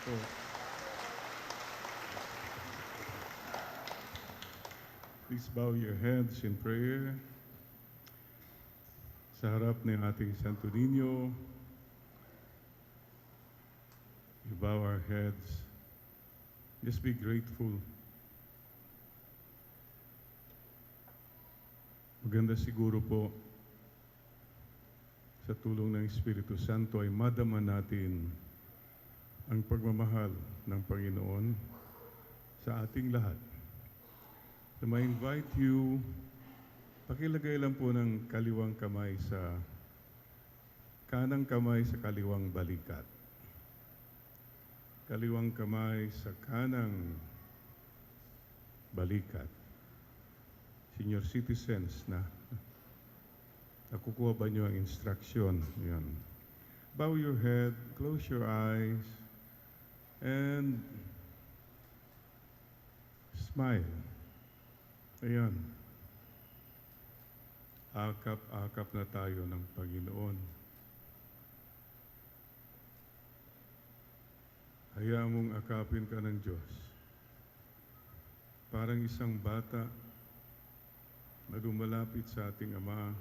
po. Please bow your heads in prayer. Sa harap ng ating Santo Niño, we bow our heads. Just be grateful. Maganda siguro po sa tulong ng Espiritu Santo ay madama natin ang pagmamahal ng Panginoon sa ating lahat. So, I invite you, pakilagay lang po ng kaliwang kamay sa kanang kamay sa kaliwang balikat. Kaliwang kamay sa kanang balikat. Senior citizens na nakukuha ba niyo ang instruction? Yan. Bow your head, close your eyes, and smile. Ayan. Akap-akap na tayo ng Panginoon. Hayaan mong akapin ka ng Diyos. Parang isang bata na lumalapit sa ating Ama.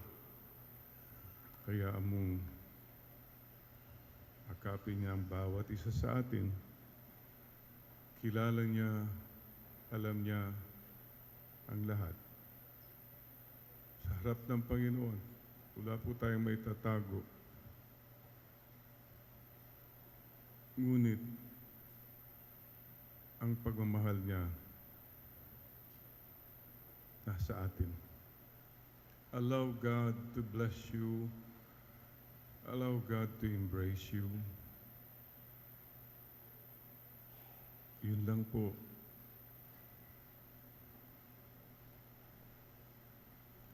Hayaan mong akapin niya ang bawat isa sa atin. Kilala niya, alam niya ang lahat. Sa harap ng Panginoon, wala po tayong may tatago. Ngunit, ang pagmamahal niya nasa atin. Allow God to bless you. Allow God to embrace you. Yun lang po.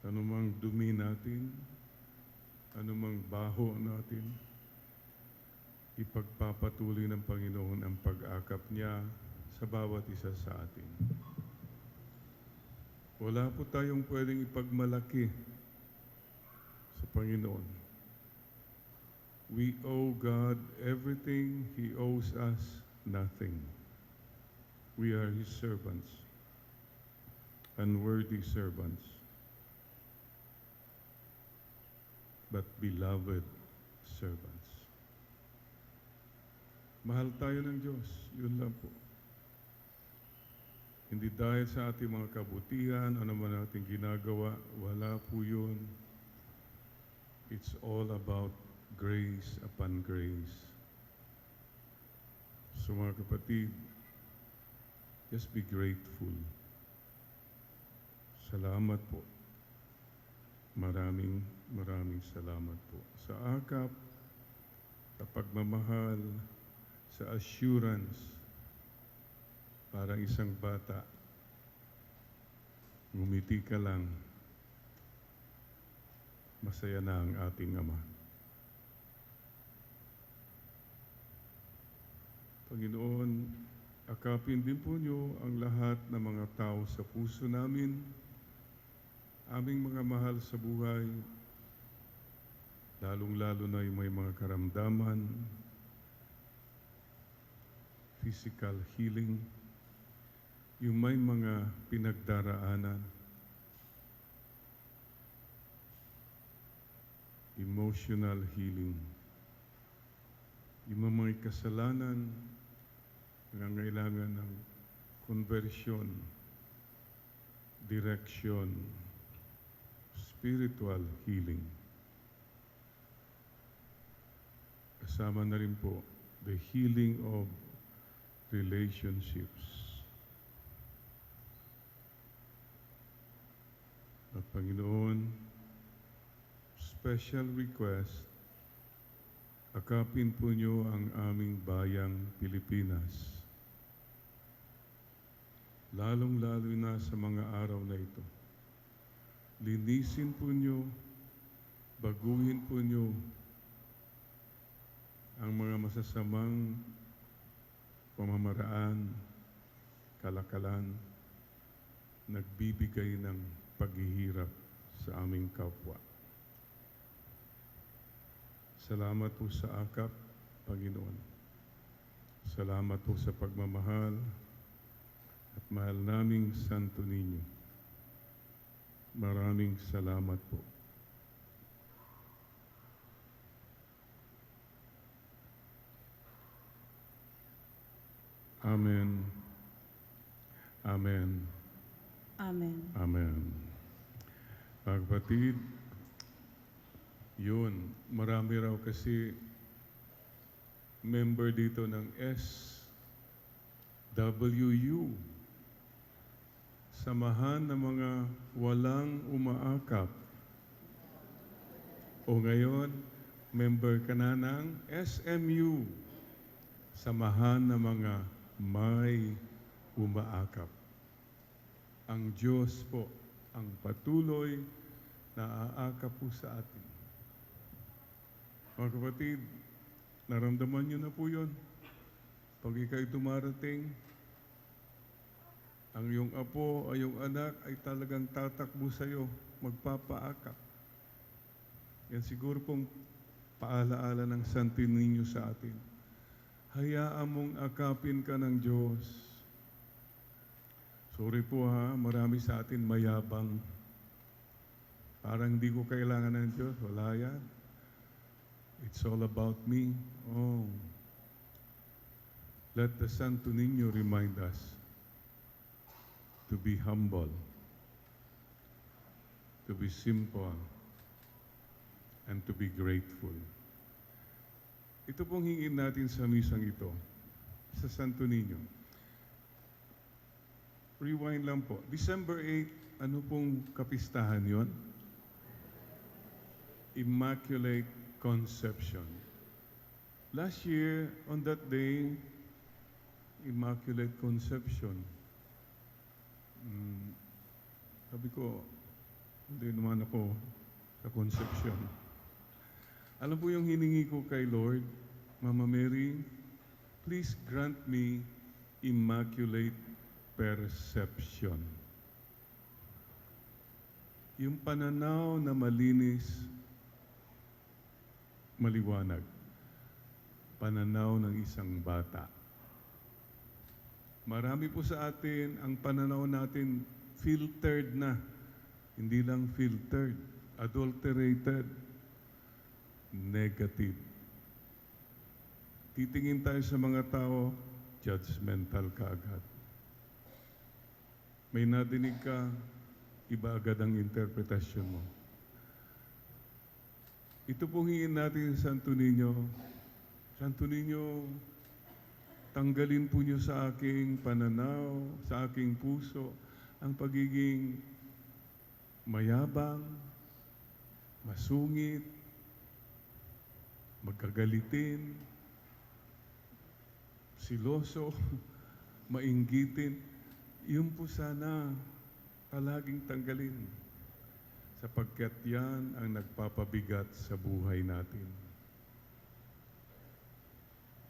Anumang dumi natin, anumang baho natin, ipagpapatuloy ng Panginoon ang pag-akap niya sa bawat isa sa atin. Wala po tayong pwedeng ipagmalaki sa Panginoon. We owe God everything. He owes us nothing. We are His servants, unworthy servants, but beloved servants. Mahal tayo ng Diyos, yun lang po. Hindi dahil sa ating mga kabutihan, ano man ating ginagawa, wala po yun. It's all about grace upon grace. So mga kapatid, just be grateful. Salamat po. Maraming salamat po. Sa akap, sa pagmamahal, sa assurance, parang isang bata, ngumiti ka lang, masaya na ang ating Ama. Panginoon, akapin din po niyo ang lahat ng mga tao sa puso namin, aming mga mahal sa buhay, lalong-lalo na yung may mga karamdaman, physical healing, yung may mga pinagdaraanan, emotional healing, yung mga kasalanan, nangangailangan ng conversion, direction, spiritual healing. Kasama na rin po the healing of relationships. At Panginoon, special request, akapin po niyo ang aming bayang Pilipinas. Lalong-lalo na sa mga araw na ito. Linisin po niyo, baguhin po niyo ang mga masasamang pamamaraan, kalakalan, nagbibigay ng paghihirap sa aming kapwa. Salamat po sa akap, Panginoon. Salamat po sa pagmamahal at mahal naming Santo Niño. Maraming salamat po. Amen. Amen. Amen. Amen. Mga kapatid, yun, marami raw kasi member dito ng SWU, Samahan ng mga walang umaakap. O ngayon, member ka na ng SMU, Samahan ng mga may umaakap. Ang Diyos po ang patuloy na aakap po sa atin. Mga kapatid, naramdaman niyo na po yun. Pag ikaw'y dumarating, ang iyong apo o iyong anak ay talagang tatakbo sa iyo, magpapaakap. Yan siguro pong paalaala ng Santo Niño sa atin. Hayaan mong akapin ka ng Diyos. Sorry po ha, marami sa atin mayabang. Parang hindi ko kailangan ng Diyos. Wala yan. It's all about me. Oh. Let the Santo Niño remind us to be humble, to be simple, and to be grateful. Ito pong hingin natin sa misang ito, sa Santo Niño. Rewind lang po. December 8, ano pong kapistahan yon? Immaculate Conception. Last year, on that day, Immaculate Conception. Sabi ko, hindi naman ako sa conception. Alam po yung hiningi ko kay Lord, Mama Mary, please grant me immaculate perception. Yung pananaw na malinis, maliwanag. Pananaw ng isang bata. Marami po sa atin, ang pananaw natin filtered na. Hindi lang filtered, adulterated, negative. Titingin tayo sa mga tao, judgmental ka agad. May nadinig ka, iba agad ang interpretasyon mo. Ito pong hingin natin sa Santo Niño. Santo Niño, tanggalin po niyo sa aking pananaw, sa aking puso, ang pagiging mayabang, masungit, magkagalitin, siloso, mainggitin. Yun po sana palaging tanggalin, sapagkat yan ang nagpapabigat sa buhay natin.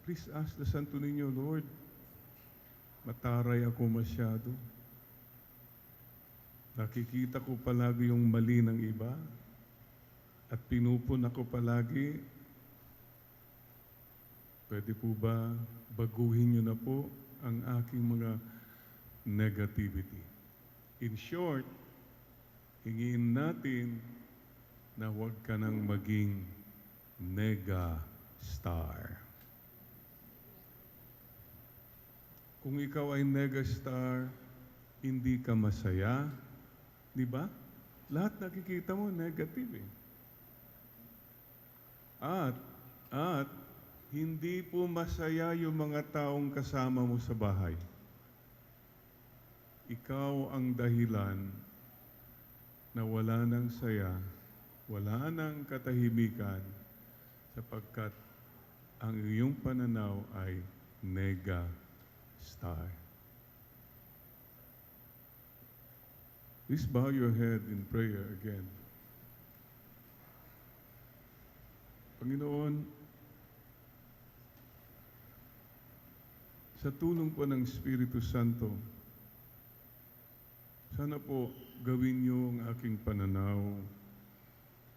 Please ask the Santo Niño, Lord, mataray ako masyado. Nakikita ko palagi yung mali ng iba at pinupun ako palagi. Pwede po ba baguhin niyo na po ang aking mga negativity? In short, hingin natin na huwag ka nang maging nega-star. Kung ikaw ay nega-star, hindi ka masaya, di ba? Lahat nakikita mo negative eh. At hindi po masaya yung mga taong kasama mo sa bahay. Ikaw ang dahilan na wala ng saya, wala ng katahimikan, sapagkat ang iyong pananaw ay nega-star. Please bow your head in prayer again. Panginoon, sa tulong po ng Espiritu Santo, sana po gawin niyo ang aking pananaw,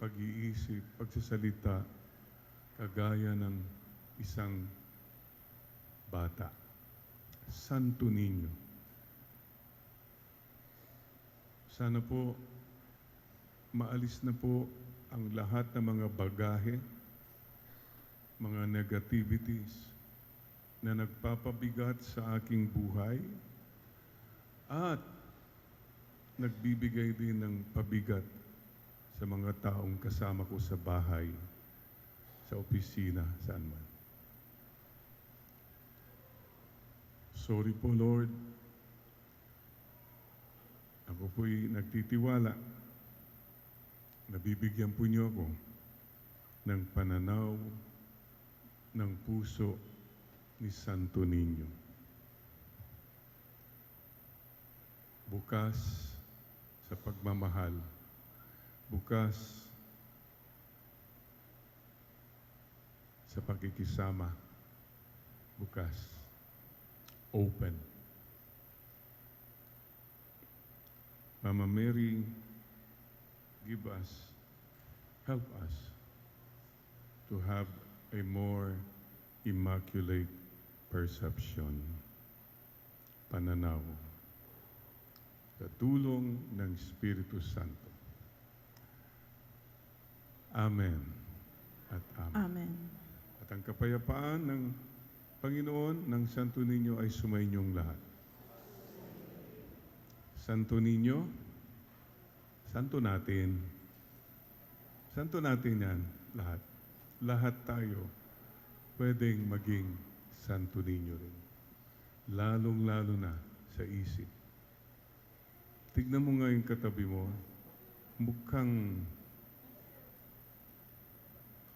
pag-iisip, pagsasalita, kagaya ng isang bata. Santo Niño. Sana po maalis na po ang lahat ng mga bagahe, mga negativities na nagpapabigat sa aking buhay at nagbibigay din ng pabigat sa mga taong kasama ko sa bahay, sa opisina, saan man. Sorry po, Lord. Ako po'y nagtitiwala. Nabibigyan po niyo ako ng pananaw ng puso ni Santo Niño. Bukas sa pagmamahal. Bukas sa pagkikisama. Bukas. Open. Mama Mary, give us, help us to have a more immaculate perception, pananaw, sa tulong ng Espiritu Santo. Amen at amen. Amen. At ang kapayapaan ng Panginoon ng Santo Niño ay sumainyong lahat. Santo Niño, santo natin. Santo natin yan, lahat. Lahat tayo pwedeng maging Santo Niño rin. Lalong-lalo na sa isip. Tignan mo nga yung katabi mo, mukhang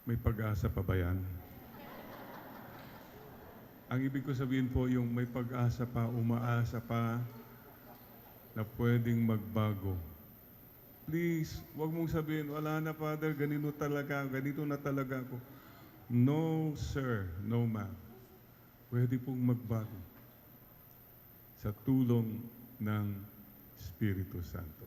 may pag-asa pa ba yan? Ang ibig ko sabihin po, yung may pag-asa pa, umaasa pa, na pwedeng magbago. Please, wag mong sabihin, wala na, Father, ganito na talaga ako. No, sir, no, ma'am. Pwede pong magbago sa tulong ng Espiritu Santo.